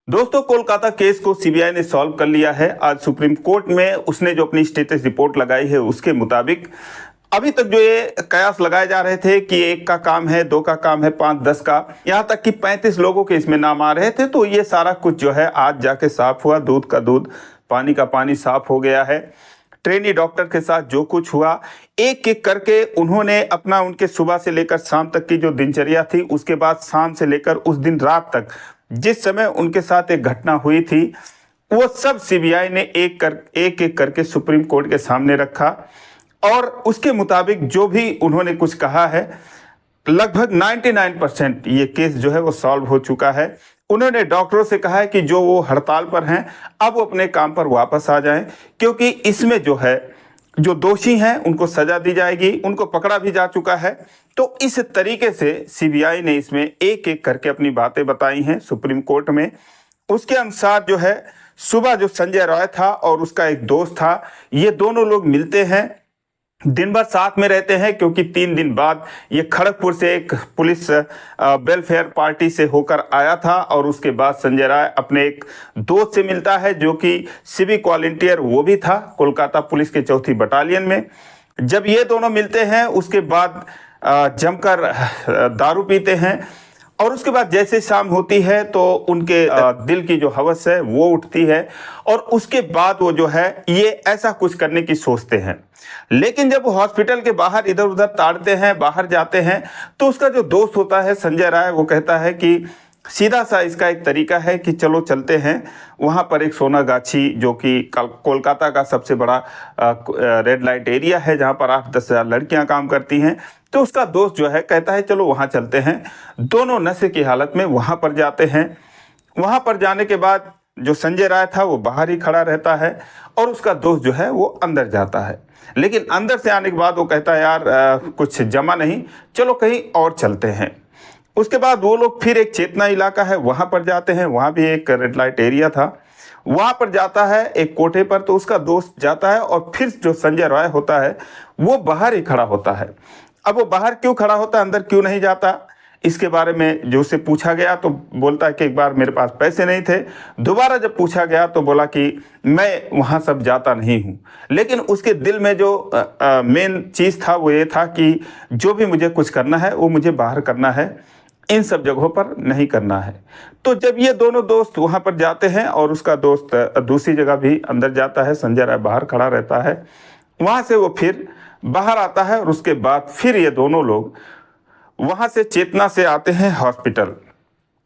दोस्तों, कोलकाता केस को सीबीआई ने सॉल्व कर लिया है। आज सुप्रीम कोर्ट में उसने जो अपनी स्टेटस रिपोर्ट लगाई है उसके मुताबिक अभी तक जो ये कयास लगाए जा रहे थे कि एक का काम है, दो का काम है, 5-10 का, यहाँ तक कि 35 लोगों के इसमें नाम आ रहे थे, तो ये सारा कुछ जो है आज जाके साफ हुआ। दूध का दूध, पानी का पानी साफ हो गया है। ट्रेनी डॉक्टर के साथ जो कुछ हुआ, एक एक करके उन्होंने अपना, उनके सुबह से लेकर शाम तक की जो दिनचर्या थी, उसके बाद शाम से लेकर उस दिन रात तक जिस समय उनके साथ एक घटना हुई थी, वो सब सीबीआई ने एक एक करके सुप्रीम कोर्ट के सामने रखा। और उसके मुताबिक जो भी उन्होंने कुछ कहा है, लगभग 99% ये केस जो है वो सॉल्व हो चुका है। उन्होंने डॉक्टरों से कहा है कि जो वो हड़ताल पर हैं अब वो अपने काम पर वापस आ जाएं, क्योंकि इसमें जो है जो दोषी हैं उनको सजा दी जाएगी, उनको पकड़ा भी जा चुका है। तो इस तरीके से सीबीआई ने इसमें एक एक करके अपनी बातें बताई हैं सुप्रीम कोर्ट में। उसके अनुसार जो है, सुबह जो संजय रॉय था और उसका एक दोस्त था, ये दोनों लोग मिलते हैं, दिन भर साथ में रहते हैं, क्योंकि 3 दिन बाद ये खड़गपुर से एक पुलिस वेलफेयर पार्टी से होकर आया था। और उसके बाद संजय राय अपने एक दोस्त से मिलता है जो कि सिविक वॉलंटियर वो भी था कोलकाता पुलिस के 4थी बटालियन में। जब ये दोनों मिलते हैं उसके बाद जमकर दारू पीते हैं, और उसके बाद जैसे शाम होती है तो उनके दिल की जो हवस है वो उठती है, और उसके बाद वो जो है ये ऐसा कुछ करने की सोचते हैं। लेकिन जब वो हॉस्पिटल के बाहर इधर उधर ताड़ते हैं, बाहर जाते हैं, तो उसका जो दोस्त होता है संजय राय, वो कहता है कि सीधा सा इसका एक तरीका है कि चलो चलते हैं वहाँ पर एक सोनागाछी, जो कि कोलकाता का सबसे बड़ा रेड लाइट एरिया है, जहाँ पर 8-10 हज़ार लड़कियाँ काम करती हैं। तो उसका दोस्त जो है कहता है चलो वहाँ चलते हैं। दोनों नशे की हालत में वहाँ पर जाते हैं। वहाँ पर जाने के बाद जो संजय राय था वो बाहर ही खड़ा रहता है, और उसका दोस्त जो है वो अंदर जाता है। लेकिन अंदर से आने के बाद वो कहता है यार कुछ जमा नहीं, चलो कहीं और चलते हैं। उसके बाद वो लोग फिर एक चेतना इलाका है वहाँ पर जाते हैं, वहाँ भी एक रेड लाइट एरिया था, वहाँ पर जाता है एक कोठे पर। तो उसका दोस्त जाता है और फिर जो संजय रॉय होता है वो बाहर ही खड़ा होता है। अब वो बाहर क्यों खड़ा होता है, अंदर क्यों नहीं जाता, इसके बारे में जो उससे पूछा गया तो बोलता है कि एक बार मेरे पास पैसे नहीं थे। दोबारा जब पूछा गया तो बोला कि मैं वहाँ सब जाता नहीं हूँ। लेकिन उसके दिल में जो मेन चीज़ था वो ये था कि जो भी मुझे कुछ करना है वो मुझे बाहर करना है, इन सब जगहों पर नहीं करना है। तो जब ये दोनों दोस्त वहाँ पर जाते हैं और उसका दोस्त दूसरी जगह भी अंदर जाता है, संजय राय बाहर खड़ा रहता है, वहाँ से वो फिर बाहर आता है, और उसके बाद फिर ये दोनों लोग वहाँ से चेतना से आते हैं हॉस्पिटल।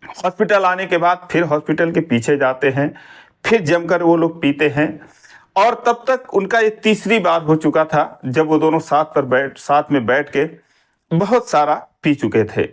हॉस्पिटल आने के बाद फिर हॉस्पिटल के पीछे जाते हैं, फिर जमकर वो लोग पीते हैं। और तब तक उनका ये तीसरी बार हो चुका था जब वो दोनों साथ में बैठ के बहुत सारा पी चुके थे।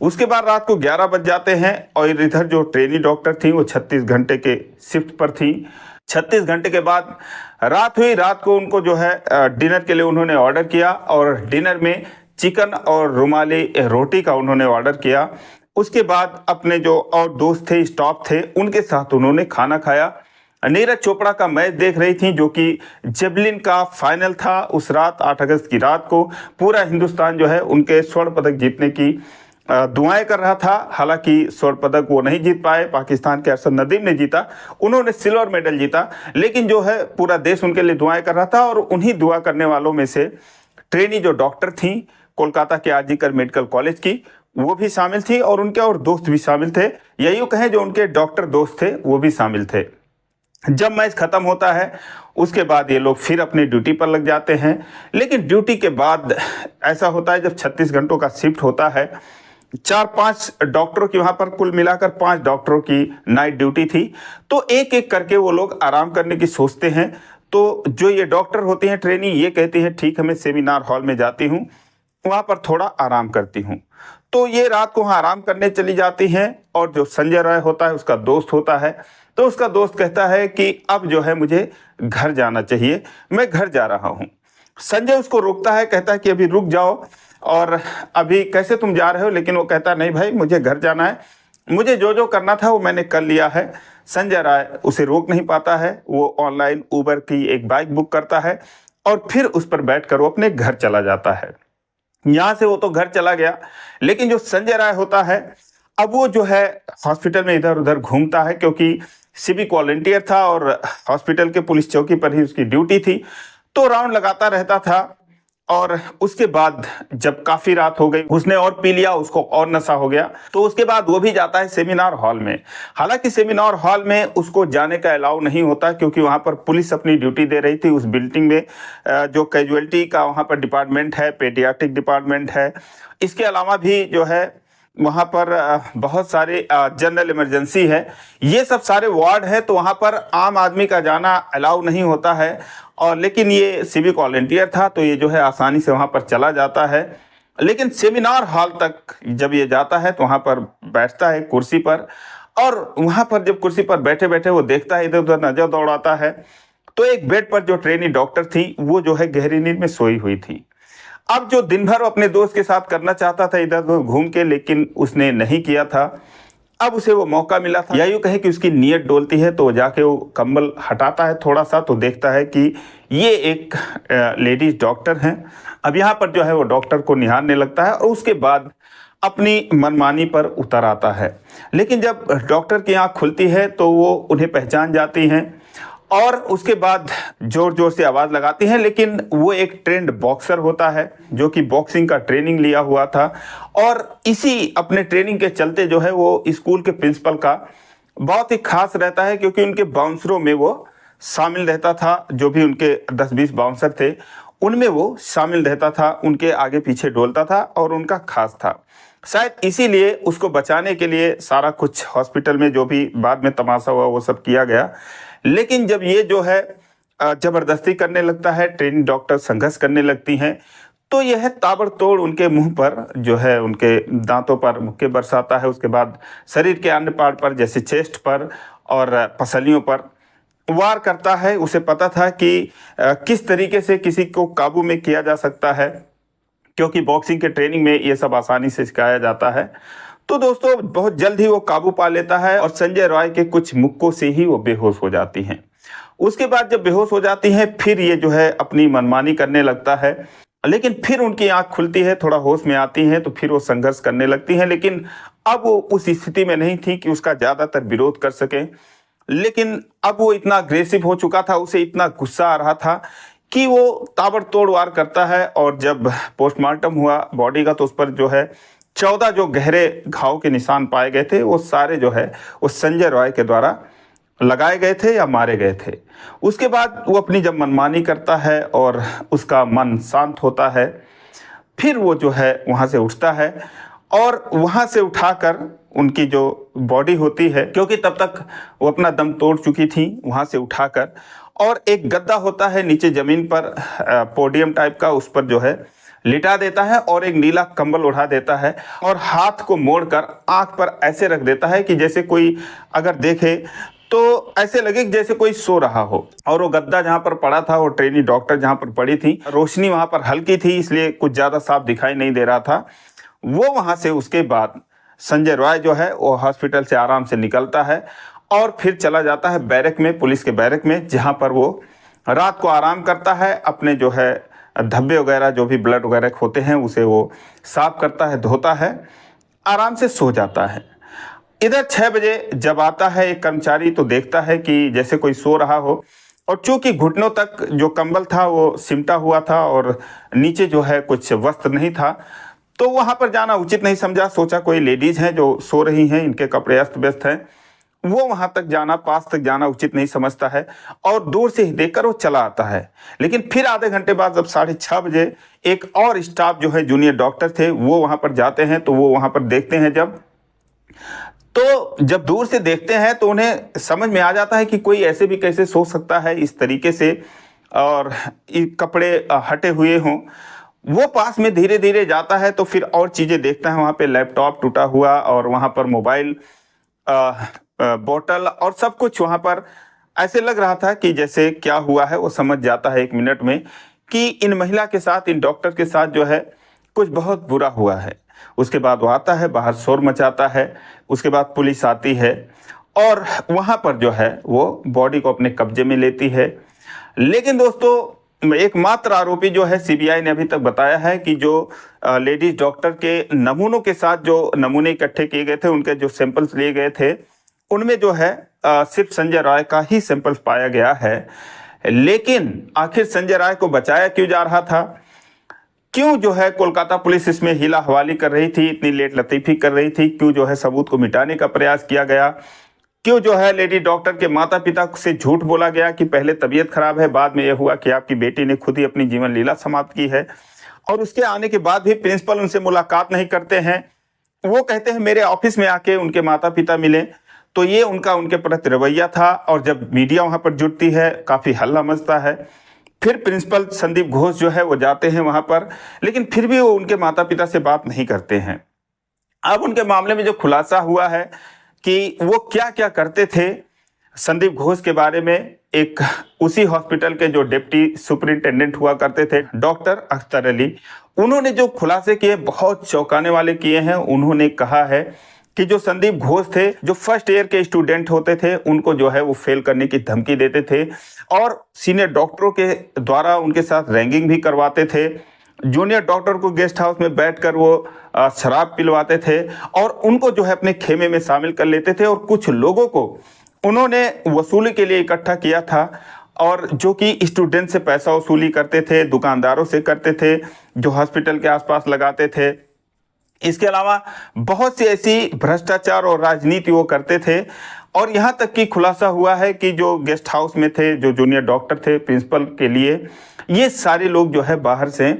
उसके बाद रात को 11 बज जाते हैं, और इधर जो ट्रेनी डॉक्टर थी वो 36 घंटे के शिफ्ट पर थी। 36 घंटे के बाद रात हुई। रात को उनको जो है डिनर के लिए उन्होंने ऑर्डर किया, और डिनर में चिकन और रुमाली रोटी का उन्होंने ऑर्डर किया। उसके बाद अपने जो और दोस्त थे, स्टाफ थे, उनके साथ उन्होंने खाना खाया। नीरज चोपड़ा का मैच देख रही थी, जो कि जेवलिन का फाइनल था। उस रात 8 अगस्त की रात को पूरा हिंदुस्तान जो है उनके स्वर्ण पदक जीतने की दुआएं कर रहा था। हालांकि स्वर्ण पदक वो नहीं जीत पाए, पाकिस्तान के अरशद नदीम ने जीता, उन्होंने सिल्वर मेडल जीता। लेकिन जो है पूरा देश उनके लिए दुआएं कर रहा था, और उन्हीं दुआ करने वालों में से ट्रेनी जो डॉक्टर थी कोलकाता के आरजीकर मेडिकल कॉलेज की, वो भी शामिल थी, और उनके और दोस्त भी शामिल थे। यही कहें जो उनके डॉक्टर दोस्त थे वो भी शामिल थे। जब मैच खत्म होता है उसके बाद ये लोग फिर अपनी ड्यूटी पर लग जाते हैं। लेकिन ड्यूटी के बाद ऐसा होता है, जब 36 घंटों का शिफ्ट होता है, 4-5 डॉक्टरों की, वहाँ पर कुल मिलाकर 5 डॉक्टरों की नाइट ड्यूटी थी। तो एक एक करके वो लोग आराम करने की सोचते हैं। तो जो ये डॉक्टर होती हैं ट्रेनी, ये कहती हैं ठीक है मैं सेमिनार हॉल में जाती हूँ, वहाँ पर थोड़ा आराम करती हूँ। तो ये रात को वहाँ आराम करने चली जाती हैं। और जो संजय राय होता है उसका दोस्त होता है, तो उसका दोस्त कहता है कि अब जो है मुझे घर जाना चाहिए, मैं घर जा रहा हूँ। संजय उसको रोकता है, कहता है कि अभी रुक जाओ, और अभी कैसे तुम जा रहे हो। लेकिन वो कहता है नहीं भाई, मुझे घर जाना है, मुझे जो जो करना था वो मैंने कर लिया है। संजय राय उसे रोक नहीं पाता है। वो ऑनलाइन उबर की एक बाइक बुक करता है, और फिर उस पर बैठकर वो अपने घर चला जाता है। यहाँ से वो तो घर चला गया, लेकिन जो संजय राय होता है अब वो जो है हॉस्पिटल में इधर उधर घूमता है, क्योंकि सिविक वॉलंटियर था और हॉस्पिटल के पुलिस चौकी पर ही उसकी ड्यूटी थी, तो राउंड लगाता रहता था। और उसके बाद जब काफी रात हो गई, उसने और पी लिया, उसको और नशा हो गया, तो उसके बाद वो भी जाता है सेमिनार हॉल में। हालांकि सेमिनार हॉल में उसको जाने का अलाउ नहीं होता, क्योंकि वहां पर पुलिस अपनी ड्यूटी दे रही थी। उस बिल्डिंग में जो कैजुअलिटी का वहां पर डिपार्टमेंट है, पेडियाट्रिक डिपार्टमेंट है, इसके अलावा भी जो है वहाँ पर बहुत सारे जनरल इमरजेंसी है, ये सब सारे वार्ड है, तो वहाँ पर आम आदमी का जाना अलाउ नहीं होता है। और लेकिन ये सिविक वॉलंटियर था, तो ये जो है आसानी से वहाँ पर चला जाता है। लेकिन सेमिनार हॉल तक जब ये जाता है तो वहाँ पर बैठता है कुर्सी पर, और वहाँ पर जब कुर्सी पर बैठे बैठे वो देखता है, इधर उधर नजर दौड़ाता है, तो एक बेड पर जो ट्रेनी डॉक्टर थी वो जो है गहरी नींद में सोई हुई थी। अब जो दिन भर अपने दोस्त के साथ करना चाहता था इधर उधर घूम के, लेकिन उसने नहीं किया था, अब उसे वो मौका मिला था, या यूं कहे कि उसकी नीयत डोलती है, तो जाके वो कंबल हटाता है थोड़ा सा, तो देखता है कि ये एक लेडीज डॉक्टर हैं। अब यहाँ पर जो है वो डॉक्टर को निहारने लगता है और उसके बाद अपनी मनमानी पर उतर आता है। लेकिन जब डॉक्टर की आंख खुलती है तो वो उन्हें पहचान जाती हैं और उसके बाद जोर जोर से आवाज़ लगाती हैं। लेकिन वो एक ट्रेंड बॉक्सर होता है जो कि बॉक्सिंग का ट्रेनिंग लिया हुआ था, और इसी अपने ट्रेनिंग के चलते जो है वो स्कूल के प्रिंसिपल का बहुत ही खास रहता है, क्योंकि उनके बाउंसरों में वो शामिल रहता था। जो भी उनके 10-20 बाउंसर थे उनमें वो शामिल रहता था, उनके आगे पीछे डोलता था और उनका खास था। शायद इसीलिए उसको बचाने के लिए सारा कुछ हॉस्पिटल में जो भी बाद में तमाशा हुआ वो सब किया गया। लेकिन जब ये जो है जबरदस्ती करने लगता है, ट्रेनिंग डॉक्टर संघर्ष करने लगती हैं, तो यह ताबड़तोड़ उनके मुंह पर जो है, उनके दांतों पर मुक्के बरसाता है। उसके बाद शरीर के अन्य पार्ट पर, जैसे चेस्ट पर और पसलियों पर वार करता है। उसे पता था कि किस तरीके से किसी को काबू में किया जा सकता है, क्योंकि बॉक्सिंग के ट्रेनिंग में ये सब आसानी से सिखाया जाता है। तो दोस्तों बहुत जल्द ही वो काबू पा लेता है और संजय रॉय के कुछ मुक्कों से ही वो बेहोश हो जाती हैं। उसके बाद जब बेहोश हो जाती हैं, फिर ये जो है अपनी मनमानी करने लगता है। लेकिन फिर उनकी आंख खुलती है, थोड़ा होश में आती हैं, तो फिर वो संघर्ष करने लगती हैं। लेकिन अब वो उस स्थिति में नहीं थी कि उसका ज़्यादातर विरोध कर सके। लेकिन अब वो इतना अग्रेसिव हो चुका था, उसे इतना गुस्सा आ रहा था कि वो ताबड़तोड़ वार करता है। और जब पोस्टमार्टम हुआ बॉडी का, तो उस पर जो है 14 जो गहरे घाव के निशान पाए गए थे, वो सारे जो है वो संजय रॉय के द्वारा लगाए गए थे या मारे गए थे। उसके बाद वो अपनी जब मनमानी करता है और उसका मन शांत होता है, फिर वो जो है वहाँ से उठता है और वहाँ से उठाकर उनकी जो बॉडी होती है, क्योंकि तब तक वो अपना दम तोड़ चुकी थी, वहाँ से उठाकर और एक गद्दा होता है नीचे ज़मीन पर, पोडियम टाइप का, उस पर जो है लिटा देता है और एक नीला कंबल उड़ा देता है और हाथ को मोड़कर आंख पर ऐसे रख देता है कि जैसे कोई अगर देखे तो ऐसे लगे कि जैसे कोई सो रहा हो। और वो गद्दा जहाँ पर पड़ा था, वो ट्रेनी डॉक्टर जहाँ पर पड़ी थी, रोशनी वहाँ पर हल्की थी, इसलिए कुछ ज़्यादा साफ दिखाई नहीं दे रहा था। वो वहाँ से उसके बाद संजय रॉय जो है वो हॉस्पिटल से आराम से निकलता है और फिर चला जाता है बैरक में, पुलिस के बैरक में, जहाँ पर वो रात को आराम करता है। अपने जो है धब्बे वगैरह, जो भी ब्लड वगैरह होते हैं, उसे वो साफ करता है, धोता है, आराम से सो जाता है। इधर 6 बजे जब आता है एक कर्मचारी, तो देखता है कि जैसे कोई सो रहा हो, और चूंकि घुटनों तक जो कंबल था वो सिमटा हुआ था और नीचे जो है कुछ वस्त्र नहीं था, तो वहाँ पर जाना उचित नहीं समझा। सोचा कोई लेडीज़ हैं जो सो रही हैं, इनके कपड़े अस्त व्यस्त हैं, वो वहाँ तक जाना, पास तक जाना उचित नहीं समझता है और दूर से ही देखकर वो चला आता है। लेकिन फिर आधे घंटे बाद जब 6:30 बजे एक और स्टाफ जो है, जूनियर डॉक्टर थे, वो वहाँ पर जाते हैं, तो वो वहाँ पर देखते हैं जब दूर से देखते हैं तो उन्हें समझ में आ जाता है कि कोई ऐसे भी कैसे सो सकता है इस तरीके से और कपड़े हटे हुए हों। वो पास में धीरे धीरे जाता है तो फिर और चीज़ें देखता है, वहाँ पे लैपटॉप टूटा हुआ और वहाँ पर मोबाइल, बोतल और सब कुछ वहाँ पर ऐसे लग रहा था कि जैसे क्या हुआ है। वो समझ जाता है 1 मिनट में कि इन महिला के साथ, इन डॉक्टर के साथ जो है कुछ बहुत बुरा हुआ है। उसके बाद वो आता है, बाहर शोर मचाता है। उसके बाद पुलिस आती है और वहाँ पर जो है वो बॉडी को अपने कब्जे में लेती है। लेकिन दोस्तों एकमात्र आरोपी जो है सीबीआई ने अभी तक बताया है कि जो लेडीज डॉक्टर के नमूनों के साथ जो नमूने इकट्ठे किए गए थे, उनके जो सैंपल्स लिए गए थे, उनमें जो है सिर्फ संजय राय का ही सैंपल्स पाया गया है। लेकिन आखिर संजय राय को बचाया क्यों जा रहा था? क्यों जो है कोलकाता पुलिस इसमें हीला हवाली कर रही थी, इतनी लेट लतीफी कर रही थी? क्यों जो है सबूत को मिटाने का प्रयास किया गया? क्यों जो है लेडी डॉक्टर के माता पिता से झूठ बोला गया कि पहले तबीयत खराब है, बाद में यह हुआ कि आपकी बेटी ने खुद ही अपनी जीवन लीला समाप्त की है? और उसके आने के बाद भी प्रिंसिपल उनसे मुलाकात नहीं करते हैं। वो कहते हैं मेरे ऑफिस में आके उनके माता पिता मिले। तो ये उनके प्रति रवैया था। और जब मीडिया वहां पर जुटती है, काफी हल्ला मचता है। फिर प्रिंसिपल संदीप घोष जो है वो जाते हैं वहां पर, लेकिन फिर भी वो उनके माता पिता से बात नहीं करते हैं। अब उनके मामले में जो खुलासा हुआ है कि वो क्या क्या करते थे संदीप घोष के बारे में, एक उसी हॉस्पिटल के जो डिप्टी सुपरिंटेंडेंट हुआ करते थे डॉक्टर अख्तर अली, उन्होंने जो खुलासे किए बहुत चौंकाने वाले किए हैं। उन्होंने कहा है कि जो संदीप घोष थे, जो फर्स्ट ईयर के स्टूडेंट होते थे, उनको जो है वो फेल करने की धमकी देते थे और सीनियर डॉक्टरों के द्वारा उनके साथ रैगिंग भी करवाते थे। जूनियर डॉक्टर को गेस्ट हाउस में बैठकर वो शराब पिलवाते थे और उनको जो है अपने खेमे में शामिल कर लेते थे। और कुछ लोगों को उन्होंने वसूली के लिए इकट्ठा किया था, और जो कि स्टूडेंट से पैसा वसूली करते थे, दुकानदारों से करते थे, जो हॉस्पिटल के आसपास लगाते थे। इसके अलावा बहुत सी ऐसी भ्रष्टाचार और राजनीति वो करते थे। और यहाँ तक कि खुलासा हुआ है कि जो गेस्ट हाउस में थे, जो जूनियर डॉक्टर थे प्रिंसिपल के लिए, ये सारे लोग जो है बाहर से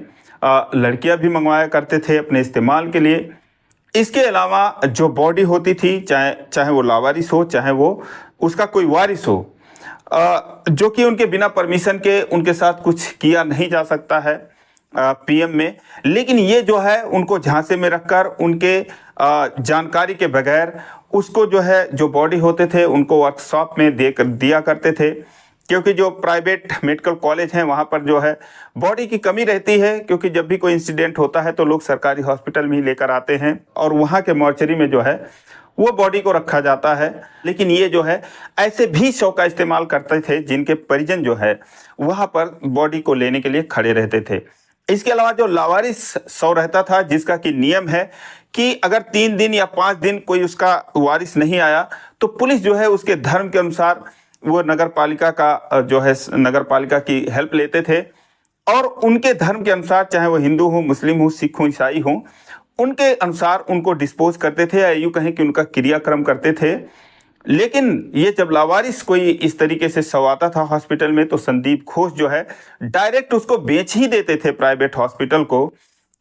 लड़कियां भी मंगवाया करते थे अपने इस्तेमाल के लिए। इसके अलावा जो बॉडी होती थी, चाहे वो लावारिस हो, चाहे वो उसका कोई वारिस हो, जो कि उनके बिना परमिशन के उनके साथ कुछ किया नहीं जा सकता है पीएम में। लेकिन ये जो है उनको झांसे में रखकर, उनके जानकारी के बगैर उसको जो है, जो बॉडी होते थे उनको वर्कशॉप में दिया करते थे। क्योंकि जो प्राइवेट मेडिकल कॉलेज हैं वहाँ पर जो है बॉडी की कमी रहती है, क्योंकि जब भी कोई इंसिडेंट होता है तो लोग सरकारी हॉस्पिटल में ही लेकर आते हैं और वहाँ के मॉर्चरी में जो है वो बॉडी को रखा जाता है। लेकिन ये जो है ऐसे भी शव का इस्तेमाल करते थे जिनके परिजन जो है वहाँ पर बॉडी को लेने के लिए खड़े रहते थे। इसके अलावा जो लावारिस शव रहता था, जिसका कि नियम है कि अगर 3 दिन या 5 दिन कोई उसका वारिस नहीं आया तो पुलिस जो है उसके धर्म के अनुसार वो नगर पालिका का जो है नगर पालिका की हेल्प लेते थे और उनके धर्म के अनुसार, चाहे वो हिंदू हो, मुस्लिम हो, सिख हो, ईसाई हो, उनके अनुसार उनको डिस्पोज करते थे या यूँ कहें कि उनका क्रियाक्रम करते थे। लेकिन ये जब लावारिस कोई इस तरीके से शव आता था हॉस्पिटल में तो संदीप घोष जो है डायरेक्ट उसको बेच ही देते थे प्राइवेट हॉस्पिटल को।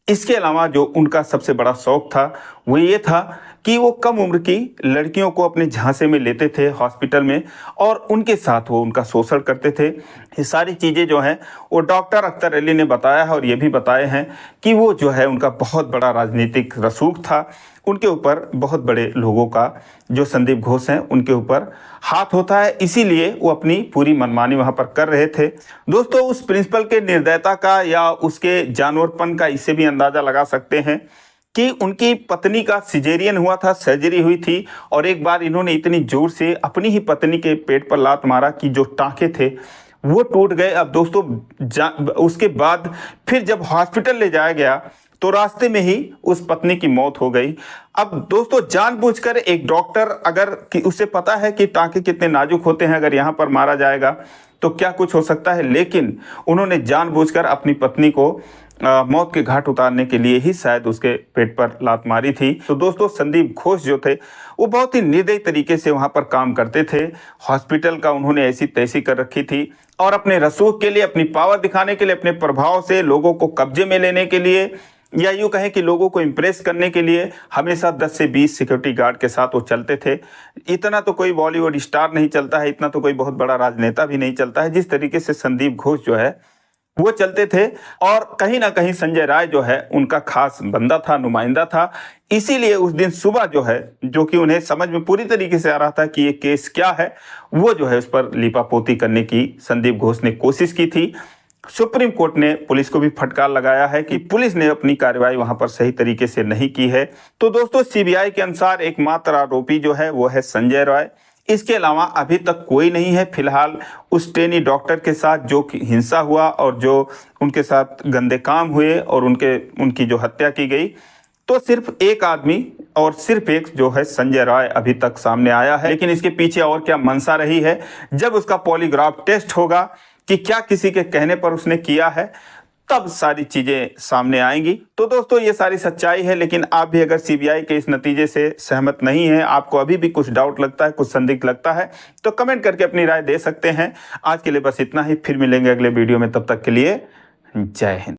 इसके अलावा जो उनका सबसे बड़ा शौक था वो ये था कि वो कम उम्र की लड़कियों को अपने झांसे में लेते थे हॉस्पिटल में और उनके साथ वो उनका शोषण करते थे। ये सारी चीज़ें जो हैं वो डॉक्टर अख्तर अली ने बताया है और ये भी बताए हैं कि वो जो है उनका बहुत बड़ा राजनीतिक रसूख था। उनके ऊपर बहुत बड़े लोगों का, जो संदीप घोष हैं, उनके ऊपर हाथ होता है, इसीलिए वो अपनी पूरी मनमानी वहाँ पर कर रहे थे। दोस्तों, उस प्रिंसिपल के निर्दयता का या उसके जानवरपन का इससे भी अंदाज़ा लगा सकते हैं कि उनकी पत्नी का सिजेरियन हुआ था, सर्जरी हुई थी और एक बार इन्होंने इतनी जोर से अपनी ही पत्नी के पेट पर लात मारा कि जो टाँके थे वो टूट गए। अब दोस्तों, उसके बाद फिर जब हॉस्पिटल ले जाया गया तो रास्ते में ही उस पत्नी की मौत हो गई। अब दोस्तों, जानबूझकर एक डॉक्टर, अगर कि उसे पता है कि टाँके कितने नाजुक होते हैं, अगर यहाँ पर मारा जाएगा तो क्या कुछ हो सकता है, लेकिन उन्होंने जानबूझकर अपनी पत्नी को मौत के घाट उतारने के लिए ही शायद उसके पेट पर लात मारी थी। तो दोस्तों, संदीप घोष जो थे वो बहुत ही निर्दयी तरीके से वहाँ पर काम करते थे। हॉस्पिटल का उन्होंने ऐसी तैसी कर रखी थी और अपने रसूख के लिए, अपनी पावर दिखाने के लिए, अपने प्रभाव से लोगों को कब्जे में लेने के लिए, या यूँ कहें कि लोगों को इम्प्रेस करने के लिए हमेशा 10 से 20 सिक्योरिटी गार्ड के साथ वो चलते थे। इतना तो कोई बॉलीवुड स्टार नहीं चलता है, इतना तो कोई बहुत बड़ा राजनेता भी नहीं चलता है जिस तरीके से संदीप घोष जो है वो चलते थे। और कहीं ना कहीं संजय राय जो है उनका खास बंदा था, नुमाइंदा था। इसीलिए उस दिन सुबह जो है, जो कि उन्हें समझ में पूरी तरीके से आ रहा था कि ये केस क्या है, वो जो है उस पर लीपापोती करने की संदीप घोष ने कोशिश की थी। सुप्रीम कोर्ट ने पुलिस को भी फटकार लगाया है कि पुलिस ने अपनी कार्रवाई वहां पर सही तरीके से नहीं की है। तो दोस्तों, सीबीआई के अनुसार एकमात्र आरोपी जो है वो है संजय राय। इसके अलावा अभी तक कोई नहीं है। फिलहाल उस ट्रेनी डॉक्टर के साथ जो हिंसा हुआ और जो उनके साथ गंदे काम हुए और उनकी जो हत्या की गई, तो सिर्फ एक आदमी और सिर्फ एक जो है संजय राय अभी तक सामने आया है। लेकिन इसके पीछे और क्या मंशा रही है, जब उसका पॉलीग्राफ टेस्ट होगा कि क्या किसी के कहने पर उसने किया है, तब सारी चीजें सामने आएंगी। तो दोस्तों ये सारी सच्चाई है। लेकिन आप भी अगर सीबीआई के इस नतीजे से सहमत नहीं है, आपको अभी भी कुछ डाउट लगता है, कुछ संदिग्ध लगता है, तो कमेंट करके अपनी राय दे सकते हैं। आज के लिए बस इतना ही, फिर मिलेंगे अगले वीडियो में। तब तक के लिए जय हिंद।